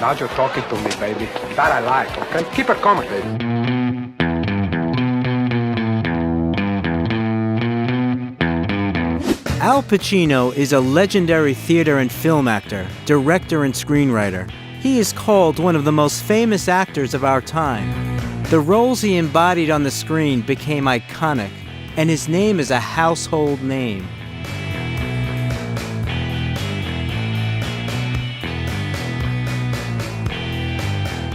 Now you're talking to me, baby. That I like, okay? Keep it coming, baby. Al Pacino is a legendary theater and film actor, director, and screenwriter. He is called one of the most famous actors of our time. The roles he embodied on the screen became iconic, and his name is a household name.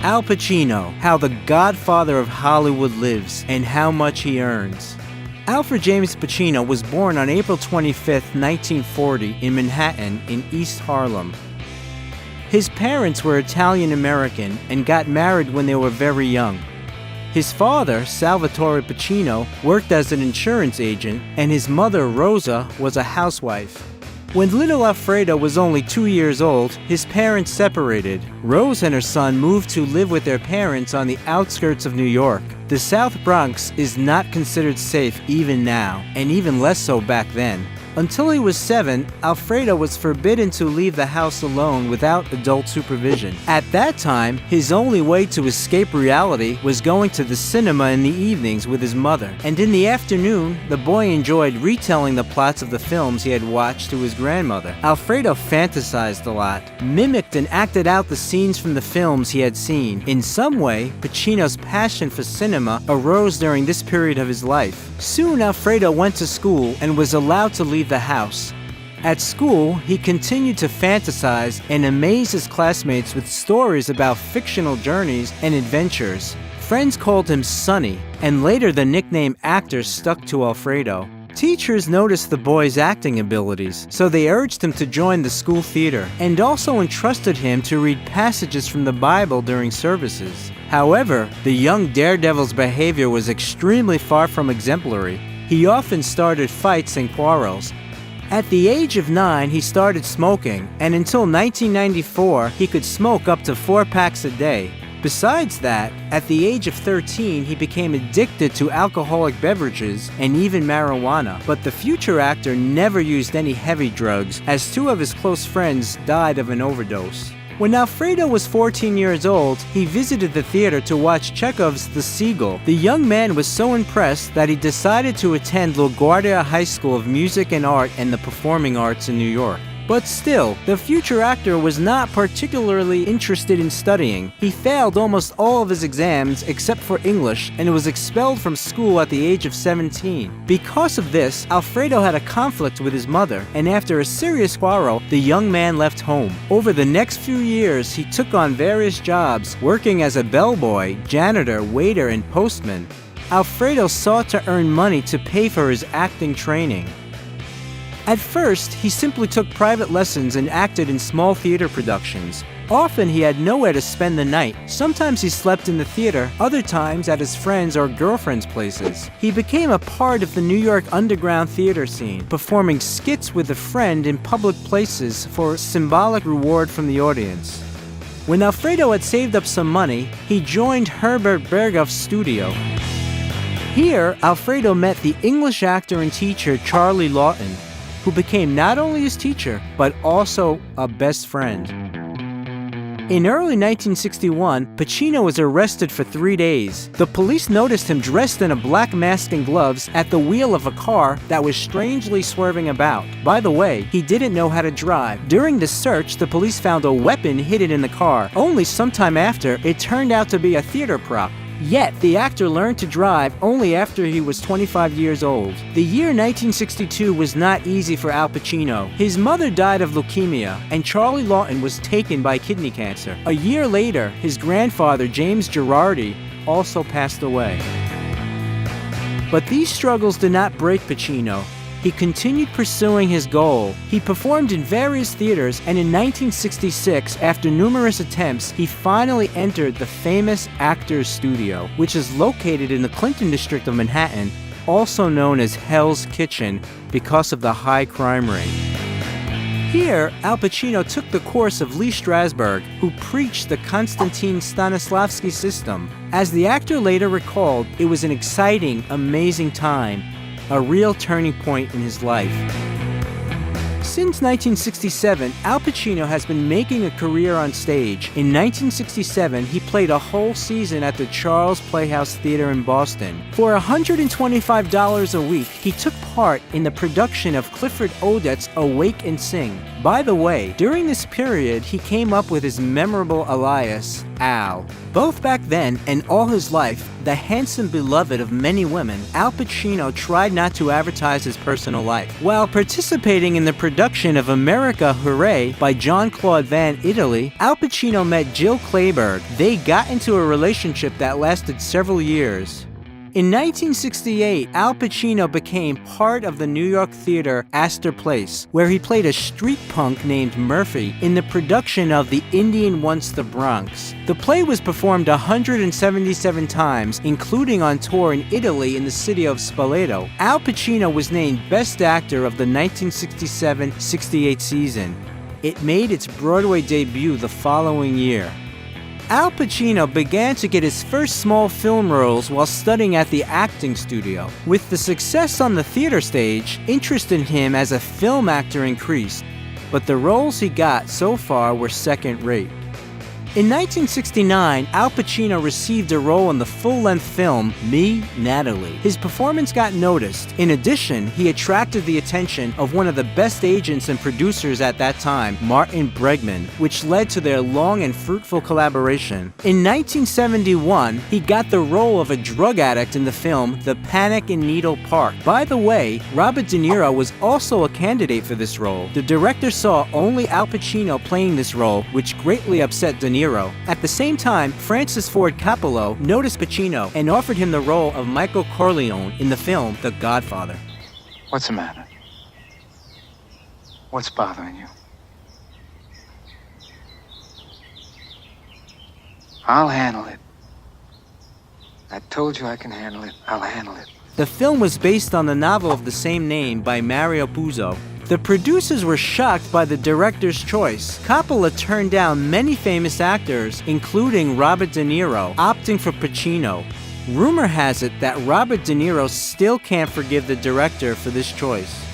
Al Pacino, how the Godfather of Hollywood lives and how much he earns. Alfred James Pacino was born on April 25, 1940 in Manhattan in East Harlem. His parents were Italian-American and got married when they were very young. His father, Salvatore Pacino, worked as an insurance agent, and his mother, Rosa, was a housewife. When little Alfredo was only 2 years old, his parents separated. Rose and her son moved to live with their parents on the outskirts of New York. The South Bronx is not considered safe even now, and even less so back then. Until he was 7, Alfredo was forbidden to leave the house alone without adult supervision. At that time, his only way to escape reality was going to the cinema in the evenings with his mother. And in the afternoon, the boy enjoyed retelling the plots of the films he had watched to his grandmother. Alfredo fantasized a lot, mimicked and acted out the scenes from the films he had seen. In some way, Pacino's passion for cinema arose during this period of his life. Soon, Alfredo went to school and was allowed to leave the house. At school, he continued to fantasize and amaze his classmates with stories about fictional journeys and adventures. Friends called him Sonny, and later the nickname actor stuck to Alfredo. Teachers noticed the boy's acting abilities, so they urged him to join the school theater, and also entrusted him to read passages from the Bible during services. However, the young daredevil's behavior was extremely far from exemplary. He often started fights and quarrels. At the age of 9, he started smoking, and until 1994, he could smoke up to 4 packs a day. Besides that, at the age of 13, he became addicted to alcoholic beverages and even marijuana. But the future actor never used any heavy drugs, as 2 of his close friends died of an overdose. When Alfredo was 14 years old, he visited the theater to watch Chekhov's The Seagull. The young man was so impressed that he decided to attend LaGuardia High School of Music and Art and the Performing Arts in New York. But still, the future actor was not particularly interested in studying. He failed almost all of his exams except for English and was expelled from school at the age of 17. Because of this, Alfredo had a conflict with his mother, and after a serious quarrel, the young man left home. Over the next few years, he took on various jobs, working as a bellboy, janitor, waiter, and postman. Alfredo sought to earn money to pay for his acting training. At first, he simply took private lessons and acted in small theater productions. Often he had nowhere to spend the night. Sometimes he slept in the theater, other times at his friends' or girlfriends' places. He became a part of the New York underground theater scene, performing skits with a friend in public places for a symbolic reward from the audience. When Alfredo had saved up some money, he joined Herbert Berghoff's studio. Here, Alfredo met the English actor and teacher Charlie Lawton, who became not only his teacher, but also a best friend. In early 1961, Pacino was arrested for 3 days. The police noticed him dressed in a black mask and gloves at the wheel of a car that was strangely swerving about. By the way, he didn't know how to drive. During the search, the police found a weapon hidden in the car. Only sometime after, it turned out to be a theater prop. Yet, the actor learned to drive only after he was 25 years old. The year 1962 was not easy for Al Pacino. His mother died of leukemia, and Charlie Lawton was taken by kidney cancer. A year later, his grandfather, James Girardi, also passed away. But these struggles did not break Pacino. He continued pursuing his goal. He performed in various theaters, and in 1966, after numerous attempts, he finally entered the famous Actors Studio, which is located in the Clinton district of Manhattan, also known as Hell's Kitchen, because of the high crime rate. Here, Al Pacino took the course of Lee Strasberg, who preached the Konstantin Stanislavski system. As the actor later recalled, it was an exciting, amazing time, a real turning point in his life. Since 1967, Al Pacino has been making a career on stage. In 1967, he played a whole season at the Charles Playhouse Theater in Boston. For $125 a week, he took part in the production of Clifford Odets' Awake and Sing. By the way, during this period, he came up with his memorable alias, Al. Both back then and all his life, the handsome beloved of many women, Al Pacino tried not to advertise his personal life. While participating in the production of America Hooray by Jean-Claude Van Italy, Al Pacino met Jill Clayburgh. They got into a relationship that lasted several years. In 1968, Al Pacino became part of the New York theater Astor Place, where he played a street punk named Murphy in the production of The Indian Wants the Bronx. The play was performed 177 times, including on tour in Italy in the city of Spoleto. Al Pacino was named Best Actor of the 1967-68 season. It made its Broadway debut the following year. Al Pacino began to get his first small film roles while studying at the acting studio. With the success on the theater stage, interest in him as a film actor increased, but the roles he got so far were second-rate. In 1969, Al Pacino received a role in the full-length film Me, Natalie. His performance got noticed. In addition, he attracted the attention of one of the best agents and producers at that time, Martin Bregman, which led to their long and fruitful collaboration. In 1971, he got the role of a drug addict in the film The Panic in Needle Park. By the way, Robert De Niro was also a candidate for this role. The director saw only Al Pacino playing this role, which greatly upset De Niro. At the same time, Francis Ford Coppola noticed Pacino and offered him the role of Michael Corleone in the film The Godfather. What's the matter? What's bothering you? I'll handle it. I told you I can handle it. I'll handle it. The film was based on the novel of the same name by Mario Puzo. The producers were shocked by the director's choice. Coppola turned down many famous actors, including Robert De Niro, opting for Pacino. Rumor has it that Robert De Niro still can't forgive the director for this choice.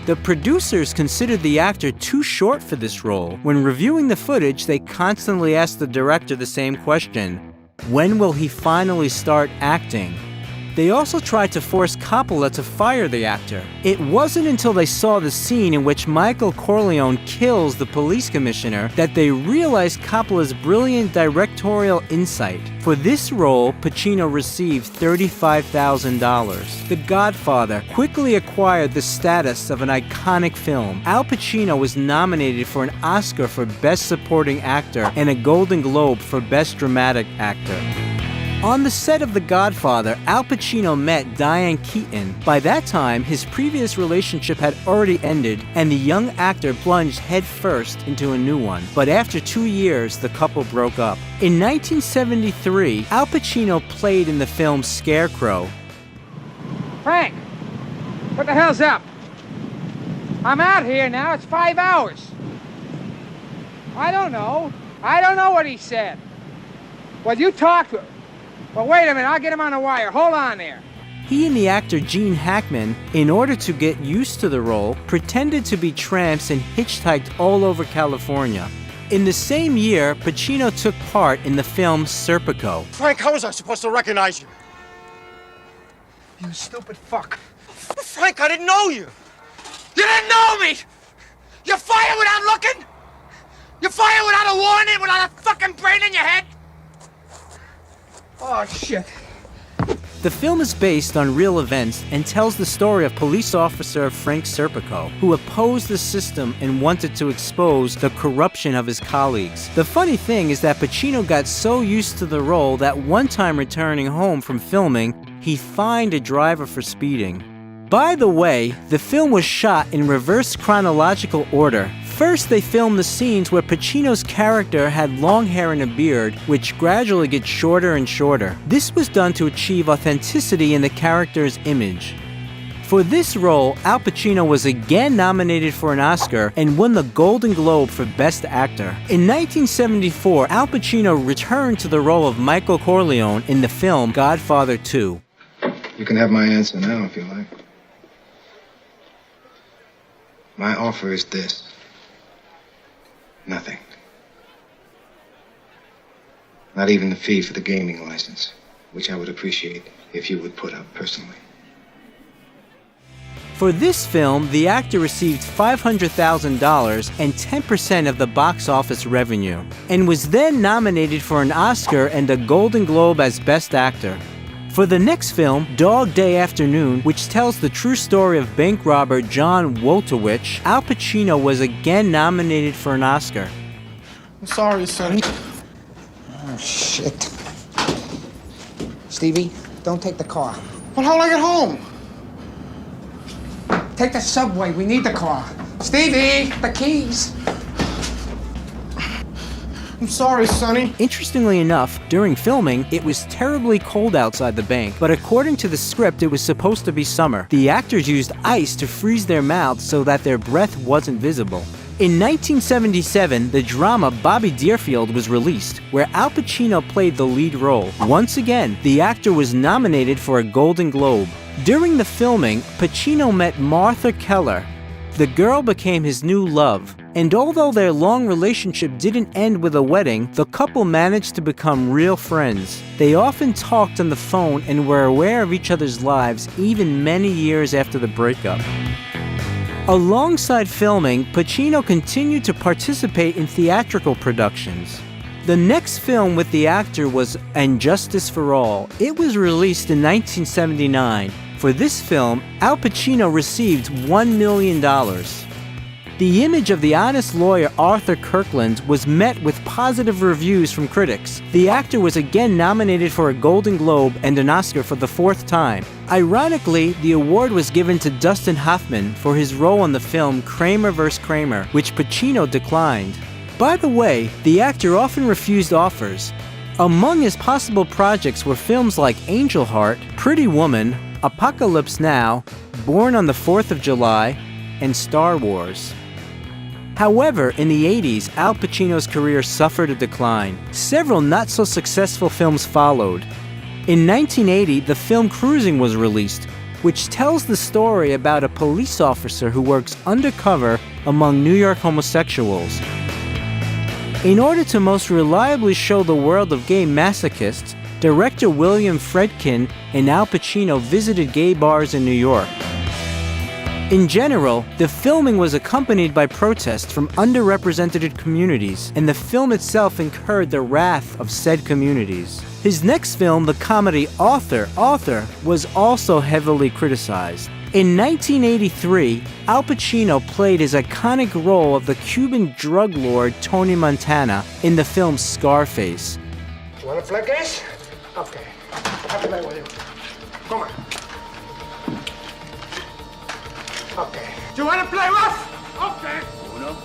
The producers considered the actor too short for this role. When reviewing the footage, they constantly asked the director the same question: when will he finally start acting? They also tried to force Coppola to fire the actor. It wasn't until they saw the scene in which Michael Corleone kills the police commissioner that they realized Coppola's brilliant directorial insight. For this role, Pacino received $35,000. The Godfather quickly acquired the status of an iconic film. Al Pacino was nominated for an Oscar for Best Supporting Actor and a Golden Globe for Best Dramatic Actor. On the set of The Godfather, Al Pacino met Diane Keaton. By that time, his previous relationship had already ended, and the young actor plunged headfirst into a new one. But after 2 years, the couple broke up. In 1973, Al Pacino played in the film Scarecrow. Frank, what the hell's up? I'm out here now. It's 5 hours. I don't know. I don't know what he said. Well, you talk to him. Well, wait a minute, I'll get him on the wire. Hold on there. He and the actor Gene Hackman, in order to get used to the role, pretended to be tramps and hitchhiked all over California. In the same year, Pacino took part in the film Serpico. Frank, how was I supposed to recognize you? You stupid fuck. Frank, I didn't know you. You didn't know me! You fire without looking? You fire without a warning, without a fucking brain in your head? Oh, shit. The film is based on real events and tells the story of police officer Frank Serpico, who opposed the system and wanted to expose the corruption of his colleagues. The funny thing is that Pacino got so used to the role that one time returning home from filming, he fined a driver for speeding. By the way, the film was shot in reverse chronological order. First, they filmed the scenes where Pacino's character had long hair and a beard, which gradually gets shorter and shorter. This was done to achieve authenticity in the character's image. For this role, Al Pacino was again nominated for an Oscar and won the Golden Globe for Best Actor. In 1974, Al Pacino returned to the role of Michael Corleone in the film Godfather 2. You can have my answer now if you like. My offer is this. Nothing. Not even the fee for the gaming license, which I would appreciate if you would put up personally. For this film, the actor received $500,000 and 10% of the box office revenue, and was then nominated for an Oscar and a Golden Globe as Best Actor. For the next film, Dog Day Afternoon, which tells the true story of bank robber John Woltowich, Al Pacino was again nominated for an Oscar. I'm sorry, Sonny. Oh, shit. Stevie, don't take the car. But how'll I get home? Take the subway. We need the car. Stevie, the keys. I'm sorry, Sonny. Interestingly enough, during filming, it was terribly cold outside the bank, but according to the script, it was supposed to be summer. The actors used ice to freeze their mouths so that their breath wasn't visible. In 1977, the drama Bobby Deerfield was released, where Al Pacino played the lead role. Once again, the actor was nominated for a Golden Globe. During the filming, Pacino met Martha Keller. The girl became his new love, and although their long relationship didn't end with a wedding, the couple managed to become real friends. They often talked on the phone and were aware of each other's lives even many years after the breakup. Alongside filming, Pacino continued to participate in theatrical productions. The next film with the actor was And Justice for All. It was released in 1979. For this film, Al Pacino received $1 million. The image of the honest lawyer Arthur Kirkland was met with positive reviews from critics. The actor was again nominated for a Golden Globe and an Oscar for the fourth time. Ironically, the award was given to Dustin Hoffman for his role in the film Kramer vs. Kramer, which Pacino declined. By the way, the actor often refused offers. Among his possible projects were films like Angel Heart, Pretty Woman, Apocalypse Now, Born on the 4th of July, and Star Wars. However, in the 80s, Al Pacino's career suffered a decline. Several not-so-successful films followed. In 1980, the film Cruising was released, which tells the story about a police officer who works undercover among New York homosexuals. In order to most reliably show the world of gay masochists, director William Friedkin and Al Pacino visited gay bars in New York. In general, the filming was accompanied by protests from underrepresented communities, and the film itself incurred the wrath of said communities. His next film, the comedy Author, was also heavily criticized. In 1983, Al Pacino played his iconic role of the Cuban drug lord Tony Montana in the film Scarface. You want to flick this? Okay. I'll play with you. Come on. Okay. Do you want to play rough? Okay. Uno.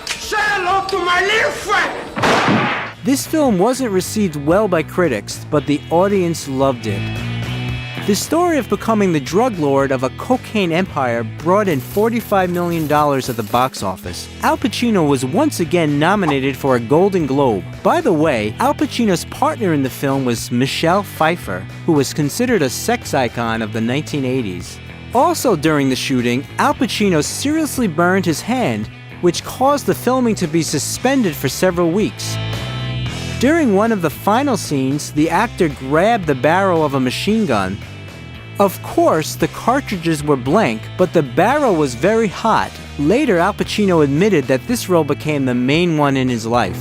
Say hello to my little friend! This film wasn't received well by critics, but the audience loved it. The story of becoming the drug lord of a cocaine empire brought in $45 million at the box office. Al Pacino was once again nominated for a Golden Globe. By the way, Al Pacino's partner in the film was Michelle Pfeiffer, who was considered a sex icon of the 1980s. Also during the shooting, Al Pacino seriously burned his hand, which caused the filming to be suspended for several weeks. During one of the final scenes, the actor grabbed the barrel of a machine gun. Of course, the cartridges were blank, but the barrel was very hot. Later, Al Pacino admitted that this role became the main one in his life.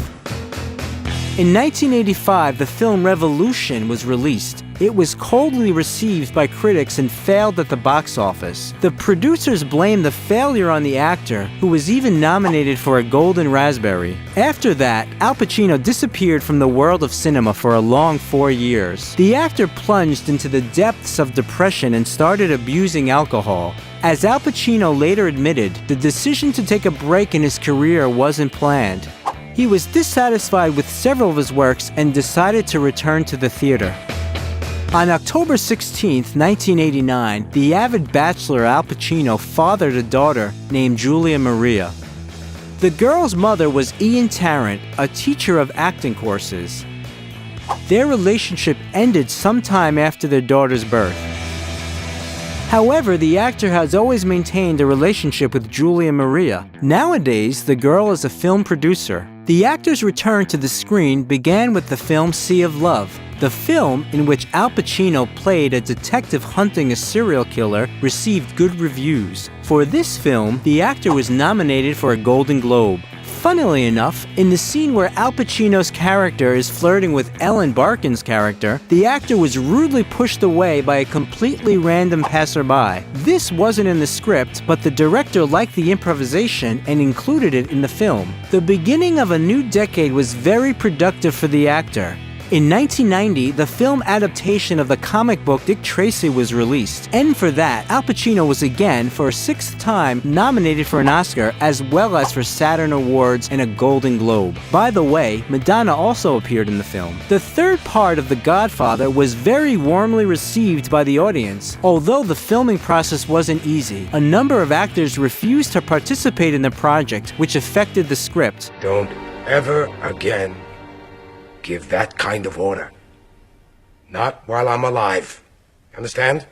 In 1985, the film Revolution was released. It was coldly received by critics and failed at the box office. The producers blamed the failure on the actor, who was even nominated for a Golden Raspberry. After that, Al Pacino disappeared from the world of cinema for a long 4 years. The actor plunged into the depths of depression and started abusing alcohol. As Al Pacino later admitted, the decision to take a break in his career wasn't planned. He was dissatisfied with several of his works and decided to return to the theater. On October 16, 1989, the avid bachelor Al Pacino fathered a daughter named Julia Maria. The girl's mother was Ian Tarrant, a teacher of acting courses. Their relationship ended sometime after their daughter's birth. However, the actor has always maintained a relationship with Julia Maria. Nowadays, the girl is a film producer. The actor's return to the screen began with the film Sea of Love. The film, in which Al Pacino played a detective hunting a serial killer, received good reviews. For this film, the actor was nominated for a Golden Globe. Funnily enough, in the scene where Al Pacino's character is flirting with Ellen Barkin's character, the actor was rudely pushed away by a completely random passerby. This wasn't in the script, but the director liked the improvisation and included it in the film. The beginning of a new decade was very productive for the actor. In 1990, the film adaptation of the comic book Dick Tracy was released, and for that, Al Pacino was again, for a sixth time, nominated for an Oscar, as well as for Saturn Awards and a Golden Globe. By the way, Madonna also appeared in the film. The third part of The Godfather was very warmly received by the audience. Although the filming process wasn't easy, a number of actors refused to participate in the project, which affected the script. Don't ever again give that kind of order. Not while I'm alive. Understand?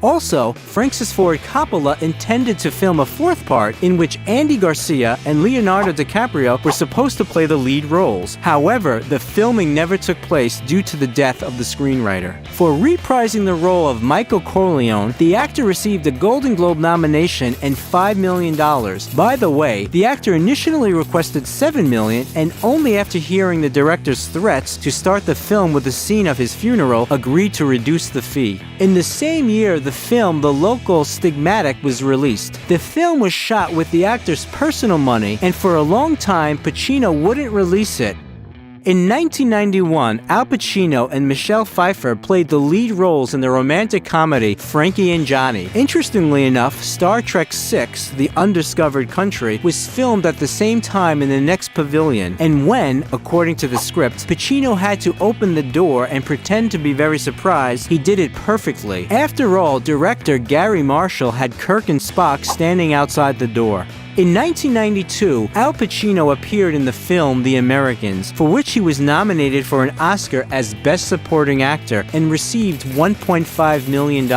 Also, Francis Ford Coppola intended to film a fourth part in which Andy Garcia and Leonardo DiCaprio were supposed to play the lead roles. However, the filming never took place due to the death of the screenwriter. For reprising the role of Michael Corleone, the actor received a Golden Globe nomination and $5 million. By the way, the actor initially requested $7 million, and only after hearing the director's threats to start the film with the scene of his funeral, agreed to reduce the fee. In the same year, the film The Local Stigmatic was released. The film was shot with the actor's personal money, and for a long time, Pacino wouldn't release it. In 1991, Al Pacino and Michelle Pfeiffer played the lead roles in the romantic comedy Frankie and Johnny. Interestingly enough, Star Trek VI, The Undiscovered Country, was filmed at the same time in the next pavilion, and when, according to the script, Pacino had to open the door and pretend to be very surprised, he did it perfectly. After all, director Gary Marshall had Kirk and Spock standing outside the door. In 1992, Al Pacino appeared in the film The Americans, for which he was nominated for an Oscar as Best Supporting Actor and received $1.5 million.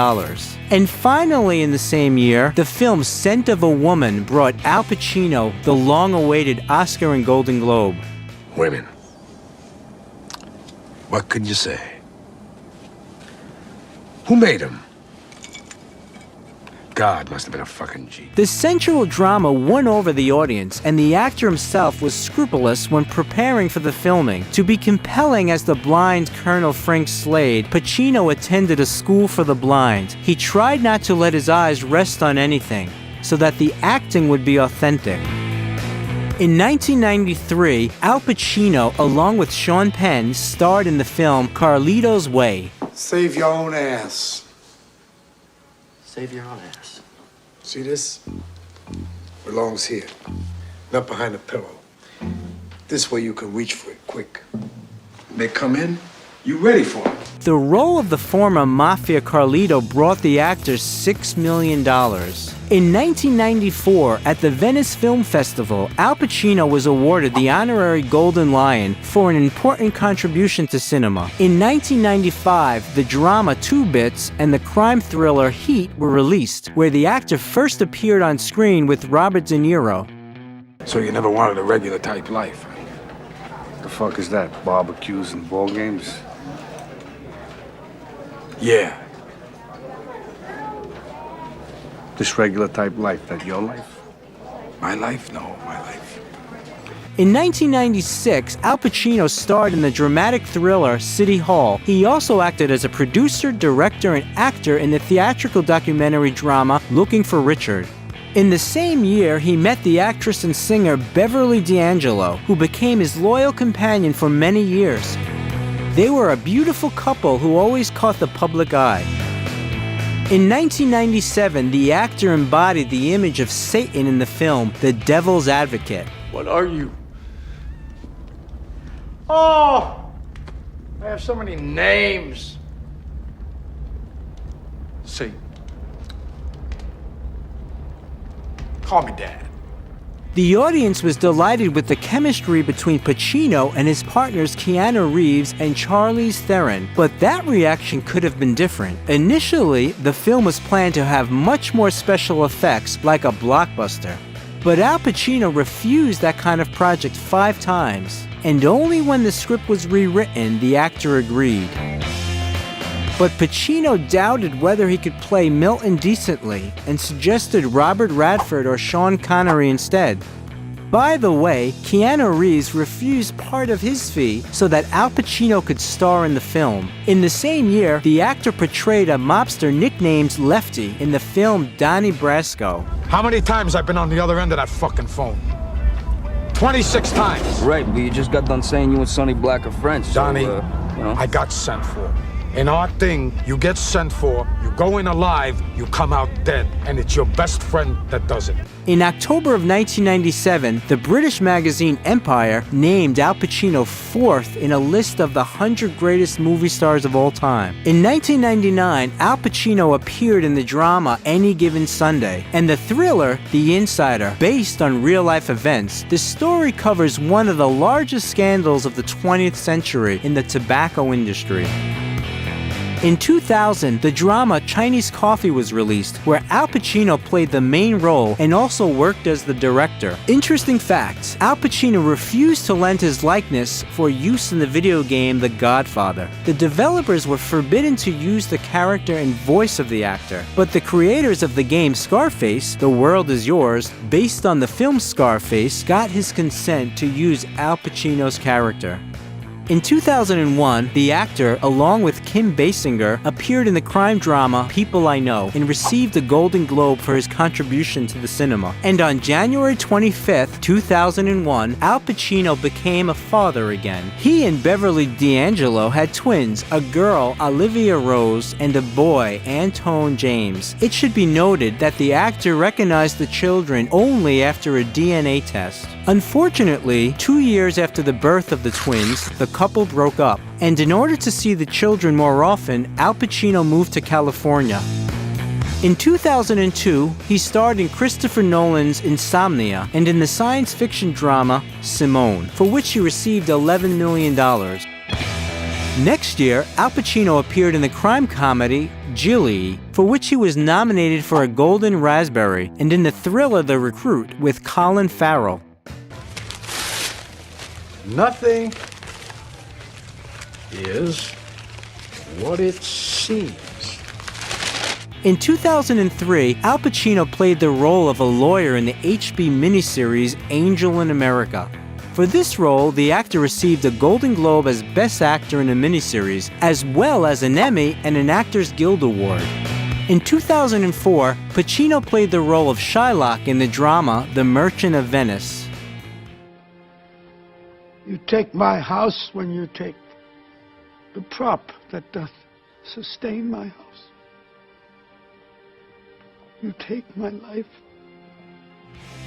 And finally, in the same year, the film Scent of a Woman brought Al Pacino the long-awaited Oscar and Golden Globe. Women. What could you say? Who made them? God must have been a fucking G. The sensual drama won over the audience, and the actor himself was scrupulous when preparing for the filming. To be compelling as the blind Colonel Frank Slade, Pacino attended a school for the blind. He tried not to let his eyes rest on anything, so that the acting would be authentic. In 1993, Al Pacino, along with Sean Penn, starred in the film Carlito's Way. Save your own ass. Save your own ass. See this? Belongs here, not behind the pillow. This way you can reach for it quick. They come in, you ready for it. The role of the former Mafia Carlito brought the actor $6 million. In 1994, at the Venice Film Festival, Al Pacino was awarded the honorary Golden Lion for an important contribution to cinema. In 1995, the drama Two Bits and the crime thriller Heat were released, where the actor first appeared on screen with Robert De Niro. So you never wanted a regular type life? The fuck is that? Barbecues and ball games? Yeah. This regular type life, that your life? My life? No, my life. In 1996, Al Pacino starred in the dramatic thriller City Hall. He also acted as a producer, director, and actor in the theatrical documentary drama Looking for Richard. In the same year, he met the actress and singer Beverly D'Angelo, who became his loyal companion for many years. They were a beautiful couple who always caught the public eye. In 1997, the actor embodied the image of Satan in the film The Devil's Advocate. What are you? Oh, I have so many names. Satan. Call me Dad. The audience was delighted with the chemistry between Pacino and his partners Keanu Reeves and Charlize Theron, but that reaction could have been different. Initially, the film was planned to have much more special effects like a blockbuster. But Al Pacino refused that kind of project 5 times, and only when the script was rewritten, the actor agreed. But Pacino doubted whether he could play Milton decently and suggested Robert Redford or Sean Connery instead. By the way, Keanu Reeves refused part of his fee so that Al Pacino could star in the film. In the same year, the actor portrayed a mobster nicknamed Lefty in the film Donnie Brasco. How many times I've been on the other end of that fucking phone? 26 times. Right, but you just got done saying you and Sonny Black are friends. So, Donnie, you know. I got sent for. In our thing, you get sent for, you go in alive, you come out dead, and it's your best friend that does it. In October of 1997, the British magazine Empire named Al Pacino 4th in a list of the 100 greatest movie stars of all time. In 1999, Al Pacino appeared in the drama Any Given Sunday, and the thriller The Insider, based on real-life events. The story covers one of the largest scandals of the 20th century in the tobacco industry. In 2000, the drama Chinese Coffee was released, where Al Pacino played the main role and also worked as the director. Interesting fact, Al Pacino refused to lend his likeness for use in the video game The Godfather. The developers were forbidden to use the character and voice of the actor, but the creators of the game Scarface, The World Is Yours, based on the film Scarface, got his consent to use Al Pacino's character. In 2001, the actor, along with Kim Basinger, appeared in the crime drama People I Know and received a Golden Globe for his contribution to the cinema. And on January 25, 2001, Al Pacino became a father again. He and Beverly D'Angelo had twins, a girl, Olivia Rose, and a boy, Antone James. It should be noted that the actor recognized the children only after a DNA test. Unfortunately, 2 years after the birth of the twins, the couple broke up, and in order to see the children more often, Al Pacino moved to California. In 2002, he starred in Christopher Nolan's Insomnia and in the science fiction drama Simone, for which he received $11 million. Next year, Al Pacino appeared in the crime comedy Gilly, for which he was nominated for a Golden Raspberry, and in the thriller The Recruit with Colin Farrell. Nothing is what it seems. In 2003, Al Pacino played the role of a lawyer in the HBO miniseries Angel in America. For this role, the actor received a Golden Globe as Best Actor in a Miniseries, as well as an Emmy and an Actors Guild Award. In 2004, Pacino played the role of Shylock in the drama The Merchant of Venice. You take my house when you take the prop that doth sustain my house. You take my life.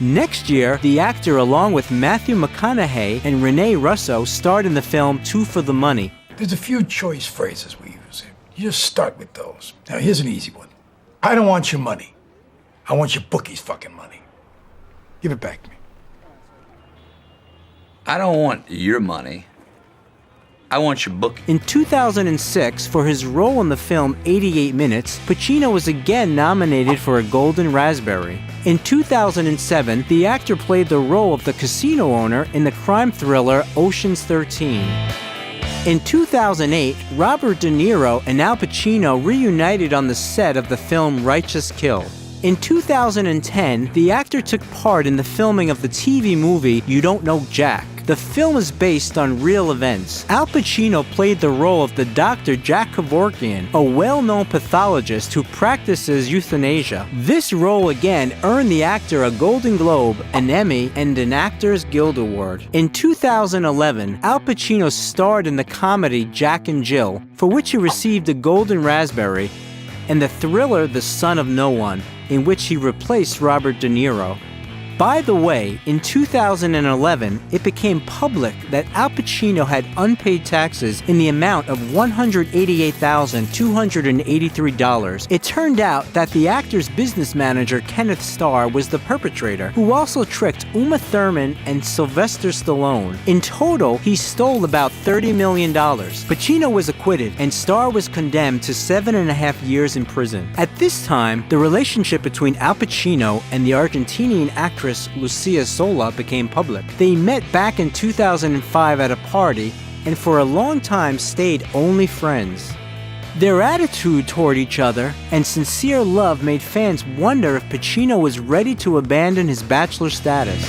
Next year, the actor, along with Matthew McConaughey and Renee Russo, starred in the film Two for the Money. There's a few choice phrases we use here. You just start with those. Now, here's an easy one. I don't want your money. I want your bookie's fucking money. Give it back to me. I don't want your money. I want your book. In 2006, for his role in the film 88 Minutes, Pacino was again nominated for a Golden Raspberry. In 2007, the actor played the role of the casino owner in the crime thriller Ocean's 13. In 2008, Robert De Niro and Al Pacino reunited on the set of the film Righteous Kill. In 2010, the actor took part in the filming of the TV movie You Don't Know Jack. The film is based on real events. Al Pacino played the role of the Dr. Jack Kevorkian, a well-known pathologist who practices euthanasia. This role again earned the actor a Golden Globe, an Emmy, and an Actors Guild Award. In 2011, Al Pacino starred in the comedy Jack and Jill, for which he received a Golden Raspberry, and the thriller The Son of No One, in which he replaced Robert De Niro. By the way, in 2011, it became public that Al Pacino had unpaid taxes in the amount of $188,283. It turned out that the actor's business manager, Kenneth Starr, was the perpetrator, who also tricked Uma Thurman and Sylvester Stallone. In total, he stole about $30 million. Pacino was acquitted, and Starr was condemned to 7.5 years in prison. At this time, the relationship between Al Pacino and the Argentinian actress Lucia Sola became public. They met back in 2005 at a party, and for a long time stayed only friends. Their attitude toward each other and sincere love made fans wonder if Pacino was ready to abandon his bachelor status.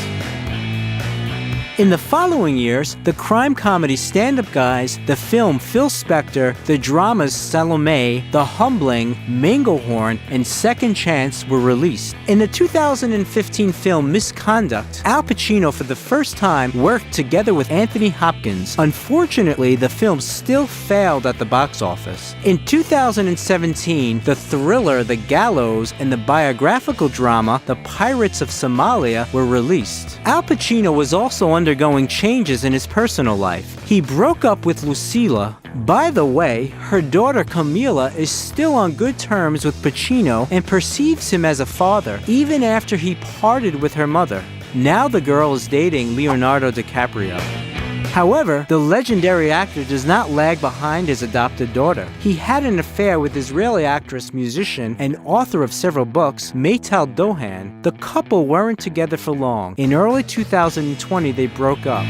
In the following years, the crime comedy Stand Up Guys, the film Phil Spector, the dramas Salome, The Humbling, Manglehorn, and Second Chance were released. In the 2015 film Misconduct, Al Pacino for the first time worked together with Anthony Hopkins. Unfortunately, the film still failed at the box office. In 2017, the thriller The Gallows and the biographical drama The Pirates of Somalia were released. Al Pacino was also undergoing changes in his personal life. He broke up with Lucilla. By the way, her daughter Camila is still on good terms with Pacino and perceives him as a father, even after he parted with her mother. Now the girl is dating Leonardo DiCaprio. However, the legendary actor does not lag behind his adopted daughter. He had an affair with Israeli actress, musician, and author of several books, Maytal Dohan. The couple weren't together for long. In early 2020, they broke up.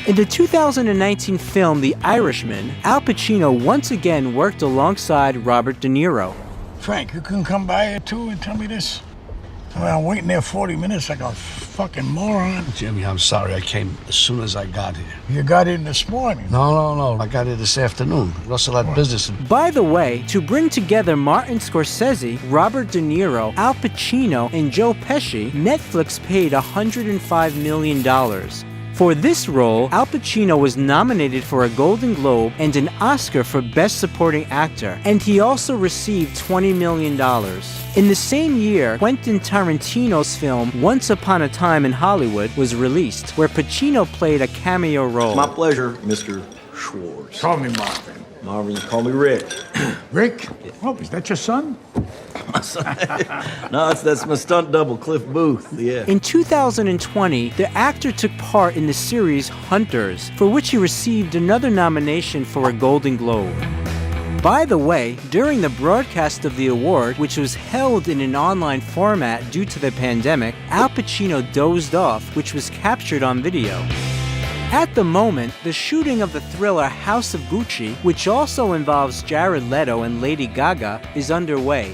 In the 2019 film The Irishman, Al Pacino once again worked alongside Robert De Niro. Frank, you couldn't come by here too and tell me this? Well, I'm waiting there 40 minutes like a fucking moron. Jimmy, I'm sorry. I came as soon as I got here. You got in this morning? No. I got here this afternoon. Russell had business. By the way, to bring together Martin Scorsese, Robert De Niro, Al Pacino, and Joe Pesci, Netflix paid $105 million. For this role, Al Pacino was nominated for a Golden Globe and an Oscar for Best Supporting Actor, and he also received $20 million. In the same year, Quentin Tarantino's film Once Upon a Time in Hollywood was released, where Pacino played a cameo role. My pleasure, Mr. Schwartz. Call me Marvin. Marvin, you call me Rick. Rick? Oh, is that your son? My son? No, that's my stunt double, Cliff Booth, yeah. In 2020, the actor took part in the series Hunters, for which he received another nomination for a Golden Globe. By the way, during the broadcast of the award, which was held in an online format due to the pandemic, Al Pacino dozed off, which was captured on video. At the moment, the shooting of the thriller House of Gucci, which also involves Jared Leto and Lady Gaga, is underway.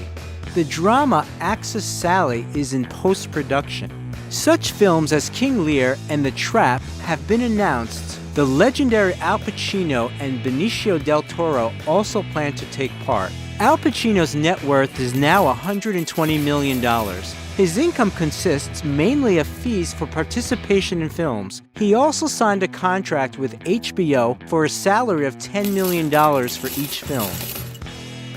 The drama Axis Sally is in post-production. Such films as King Lear and The Trap have been announced. The legendary Al Pacino and Benicio del Toro also plan to take part. Al Pacino's net worth is now $120 million. His income consists mainly of fees for participation in films. He also signed a contract with HBO for a salary of $10 million for each film.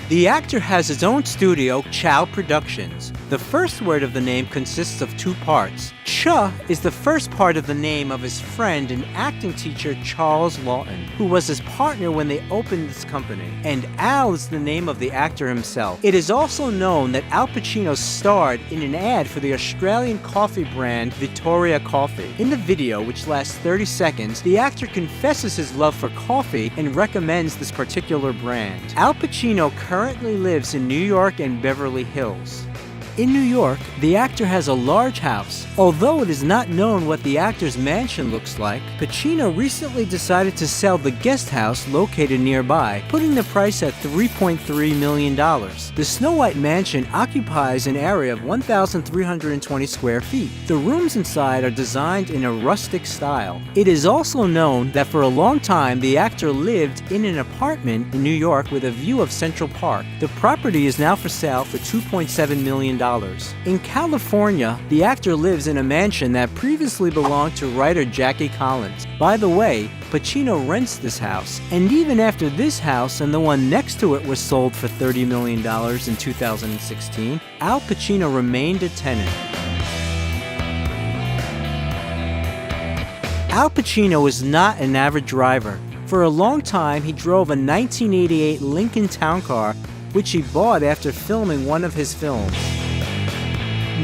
The actor has his own studio, Chow Productions. The first word of the name consists of two parts. Cha is the first part of the name of his friend and acting teacher Charles Lawton, who was his partner when they opened this company. And Al is the name of the actor himself. It is also known that Al Pacino starred in an ad for the Australian coffee brand Victoria Coffee. In the video, which lasts 30 seconds, the actor confesses his love for coffee and recommends this particular brand. Al Pacino currently lives in New York and Beverly Hills. In New York, the actor has a large house. Although it is not known what the actor's mansion looks like, Pacino recently decided to sell the guest house located nearby, putting the price at $3.3 million. The Snow White mansion occupies an area of 1,320 square feet. The rooms inside are designed in a rustic style. It is also known that for a long time the actor lived in an apartment in New York with a view of Central Park. The property is now for sale for $2.7 million. In California, the actor lives in a mansion that previously belonged to writer Jackie Collins. By the way, Pacino rents this house, and even after this house and the one next to it was sold for $30 million in 2016, Al Pacino remained a tenant. Al Pacino is not an average driver. For a long time, he drove a 1988 Lincoln Town Car, which he bought after filming one of his films.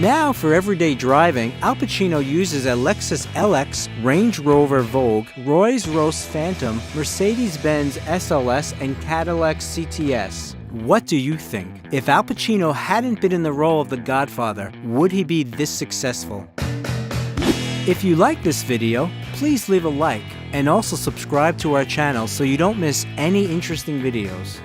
Now, for everyday driving, Al Pacino uses a Lexus LX, Range Rover Vogue, Rolls-Royce Phantom, Mercedes-Benz SLS, and Cadillac CTS. What do you think? If Al Pacino hadn't been in the role of the Godfather, would he be this successful? If you like this video, please leave a like and also subscribe to our channel so you don't miss any interesting videos.